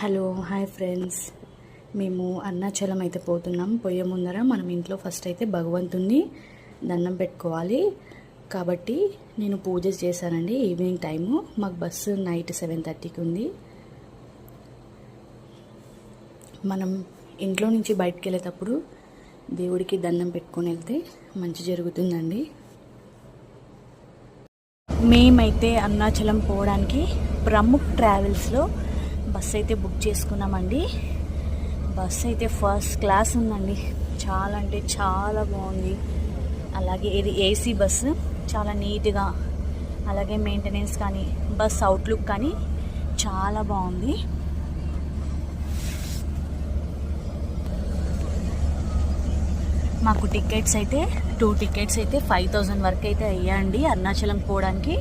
Hello hi friends, మేము అరుణాచలం అయితే పోతున్నాం. పోయే ముందర మనం ఇంట్లో ఫస్ట్ అయితే భగవంతుని దండం పెట్టుకోవాలి. కాబట్టి నేను పూజ చేశానండి. ఈవినింగ్ టైము మాకు బస్సు నైట్ 7:30కి ఉంది. మనం ఇంట్లో నుంచి బయటకు వెళ్ళేటప్పుడు దేవుడికి దండం పెట్టుకొని వెళ్తే మంచి జరుగుతుందండి. మేమైతే అరుణాచలం పోవడానికి ప్రముఖ్ ట్రావెల్స్లో బస్ అయితే బుక్ చేసుకున్నామండి. బస్ అయితే ఫస్ట్ క్లాస్ ఉందండి. చాలా అంటే చాలా బాగుంది. అలాగే ఇది ఏసీ బస్సు, చాలా నీట్గా, అలాగే మెయింటెనెన్స్ కానీ బస్ అవుట్లుక్ కానీ చాలా బాగుంది. మాకు టికెట్స్ అయితే 2 టికెట్స్ అయితే 5,000 వరకు అయితే అయ్యాయండి అరుణాచలం పోవడానికి.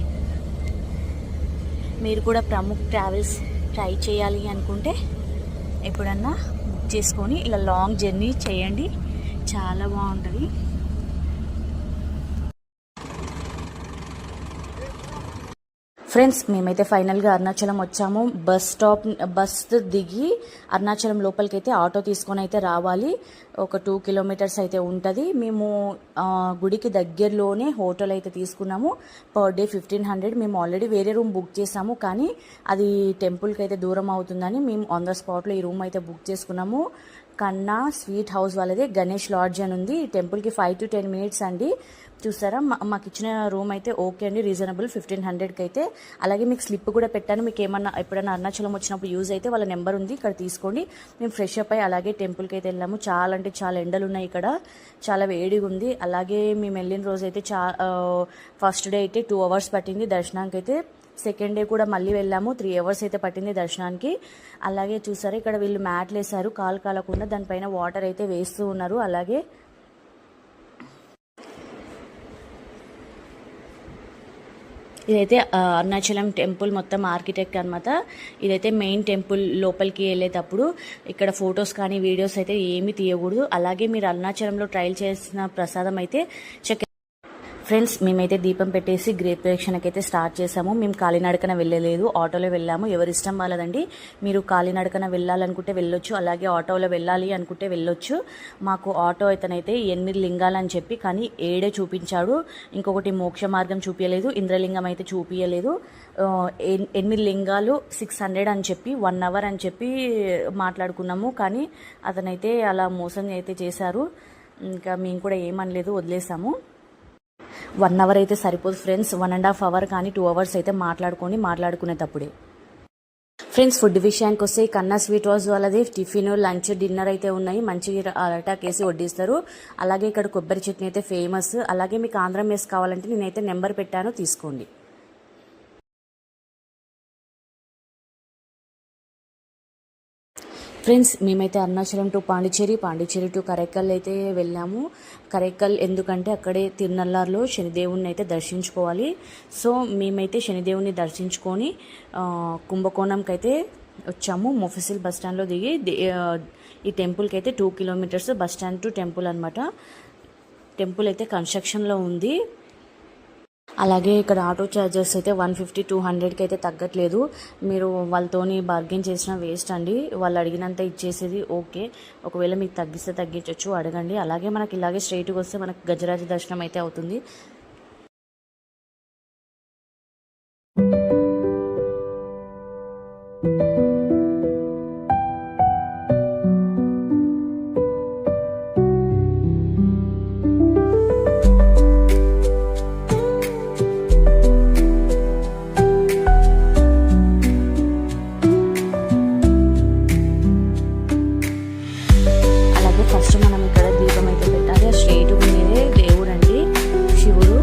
మీరు కూడా ప్రముఖ్ ట్రావెల్స్ ట్రై చేయాలి అనుకుంటే ఎప్పుడన్నా బుక్ చేసుకొని ఇలా లాంగ్ జర్నీ చేయండి, చాలా బాగుంటుంది. ఫ్రెండ్స్, మేమైతే ఫైనల్గా అరుణాచలం వచ్చాము. బస్ దిగి అరుణాచలం లోపలికి అయితే ఆటో తీసుకొని అయితే రావాలి. ఒక 2 కిలోమీటర్స్ అయితే ఉంటుంది. మేము గుడికి దగ్గరలోనే హోటల్ అయితే తీసుకున్నాము. Per day 1,500. మేము ఆల్రెడీ వేరే రూమ్ బుక్ చేసాము, కానీ అది టెంపుల్కి అయితే దూరం అవుతుందని మేము ఆన్ ద స్పాట్లో ఈ రూమ్ అయితే బుక్ చేసుకున్నాము. కన్నా స్వీట్ హౌస్ వాళ్ళది గణేష్ లాడ్జ్ అని ఉంది. టెంపుల్కి 5 to 10 minutes అండి. చూసారా, మాకు ఇచ్చిన రూమ్ అయితే ఓకే అండి, రీజనబుల్ 1,500కి అయితే. అలాగే మీకు స్లిప్ కూడా పెట్టాను. మీకు ఏమన్నా ఎప్పుడైనా అరుణాచలం వచ్చినప్పుడు యూజ్ అయితే వాళ్ళ నెంబర్ ఉంది, ఇక్కడ తీసుకోండి. మేము ఫ్రెష్ అప్ అయ్యి అలాగే టెంపుల్కి అయితే వెళ్ళాము. చాలా అంటే చాలా ఎండలు ఉన్నాయి ఇక్కడ, చాలా వేడిగా ఉంది. అలాగే మేము వెళ్ళిన రోజు అయితే ఫస్ట్ డే అయితే 2 hours పట్టింది దర్శనానికి అయితే. సెకండ్ డే కూడా మళ్ళీ వెళ్ళాము, 3 hours అయితే పట్టింది దర్శనానికి. అలాగే చూసారా, ఇక్కడ వీళ్ళు మ్యాట్లు వేసారు కాలు కాలకుండా, దానిపైన వాటర్ అయితే వేస్తూ ఉన్నారు. అలాగే ఇదైతే అరుణాచలం టెంపుల్ మొత్తం ఆర్కిటెక్ట్ అనమాట. ఇదైతే మెయిన్ టెంపుల్. లోపలికి వెళ్ళేటప్పుడు ఇక్కడ ఫొటోస్ కానీ వీడియోస్ అయితే ఏమీ తీయకూడదు. అలాగే మీరు అరుణాచలంలో ట్రైల్ చేసిన ప్రసాదం అయితే ఫ్రెండ్స్, మేమైతే దీపం పెట్టేసి గ్రేప్ ప్రదక్షిణకి అయితే స్టార్ట్ చేసాము. మేము కాలినడకన వెళ్ళలేదు, ఆటోలో వెళ్ళాము. ఎవరి ఇష్టం వాళ్ళదండి. మీరు కాలినడకన వెళ్ళాలనుకుంటే వెళ్ళొచ్చు, అలాగే ఆటోలో వెళ్ళాలి అనుకుంటే వెళ్ళొచ్చు. మాకు ఆటో అయితేనైతే 8 లింగాలని చెప్పి కానీ 7 చూపించాడు. ఇంకొకటి మోక్ష మార్గం చూపించలేదు, ఇంద్రలింగం అయితే చూపించలేదు. 8 లింగాలు 600 అని చెప్పి 1 hour అని చెప్పి మాట్లాడుకున్నాము. కానీ అతనైతే అలా మోసం అయితే చేశారు. ఇంకా మేము కూడా ఏమనలేదు, వదిలేసాము. 1 hour అయితే సరిపోదు ఫ్రెండ్స్, 1.5 hour కానీ 2 hours అయితే మాట్లాడుకునేటప్పుడే. ఫ్రెండ్స్, ఫుడ్ విషయానికి వస్తే కన్నా స్వీట్ హౌస్ వాళ్ళది టిఫిన్, లంచ్, డిన్నర్ అయితే ఉన్నాయి. మంచిగా అటాక్ వేసి వడ్డిస్తారు. అలాగే ఇక్కడ కొబ్బరి చట్నీ అయితే ఫేమస్. అలాగే మీకు ఆంధ్ర మెస్ కావాలంటే నేనైతే నెంబర్ పెట్టాను, తీసుకోండి. ఫ్రెండ్స్, మేమైతే అరుణాచలం టు పాండిచ్చేరి టు కరైకల్ అయితే వెళ్ళాము. కరైకల్ ఎందుకంటే అక్కడే తిరునల్లార్లో శనిదేవుని అయితే దర్శించుకోవాలి. సో మేమైతే శనిదేవుని దర్శించుకొని కుంభకోణంకి అయితే వచ్చాము. మొఫిసిల్ బస్ స్టాండ్లో దిగి ఈ టెంపుల్కి అయితే 2 kilometers bus stand to temple అనమాట. టెంపుల్ అయితే కన్స్ట్రక్షన్లో ఉంది. అలాగే ఇక్కడ ఆటో ఛార్జెస్ అయితే 150-200కి అయితే తగ్గట్లేదు. మీరు వాళ్ళతోని బార్గెన్ చేసిన వేస్ట్ అండి. వాళ్ళు అడిగినంత ఇచ్చేసేది ఓకే. ఒకవేళ మీకు తగ్గిస్తే తగ్గించవచ్చు, అడగండి. అలాగే మనకి ఇలాగే స్ట్రైట్గా వస్తే మనకు గజరాజ దర్శనం అయితే అవుతుంది. ఫస్ట్ మనం ఇక్కడ దీపం అయితే పెట్టాలి. స్ట్రైట్ ఉండేదే దేవుడు అండి, శివుడు.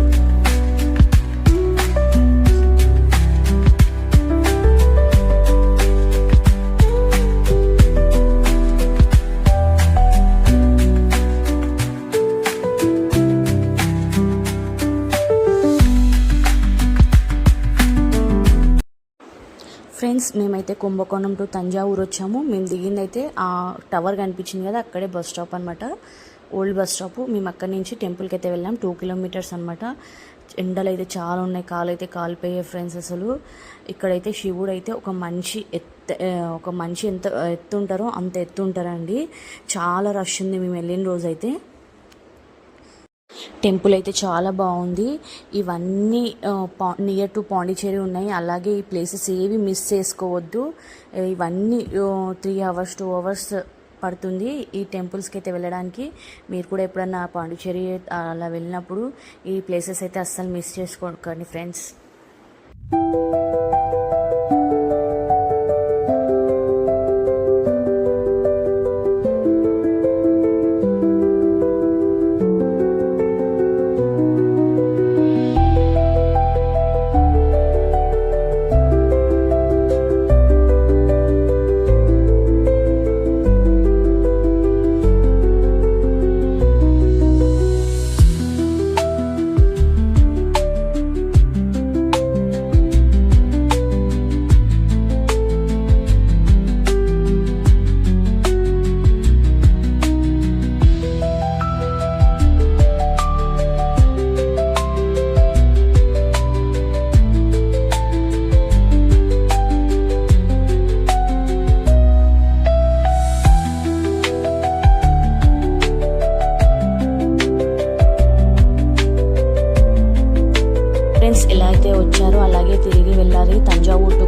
ఫ్రెండ్స్, మేమైతే కుంభకోణం టు తంజావూరు వచ్చాము. మేము దిగిందైతే ఆ టవర్ కనిపించింది కదా, అక్కడే బస్ స్టాప్ అనమాట, ఓల్డ్ బస్ స్టాప్. మేము అక్కడి నుంచి టెంపుల్కి అయితే వెళ్ళాం. 2 kilometers అనమాట. ఎండలు అయితే చాలా ఉన్నాయి, కాలు అయితే కాలిపోయాయి ఫ్రెండ్స్. అసలు ఇక్కడైతే శివుడు అయితే ఒక మనిషి ఒక మనిషి ఎంత ఎత్తుంటారో అంత ఎత్తుంటారండి. చాలా రష్ ఉంది మేము వెళ్ళిన రోజైతే. టెంపుల్ అయితే చాలా బాగుంది. ఇవన్నీ నియర్ టు పాండిచేరి ఉన్నాయి. అలాగే ఈ ప్లేసెస్ ఏవి మిస్ చేసుకోవద్దు. ఇవన్నీ 3 hours 2 hours పడుతుంది ఈ టెంపుల్స్కి అయితే వెళ్ళడానికి. మీరు కూడా ఎప్పుడన్నా పాండిచేరి అలా వెళ్ళినప్పుడు ఈ ప్లేసెస్ అయితే అస్సలు మిస్ చేసుకోకండి ఫ్రెండ్స్. ఫ్రెండ్స్ ఎలా అయితే వచ్చారో అలాగే తిరిగి వెళ్ళాలి తంజావూరు టు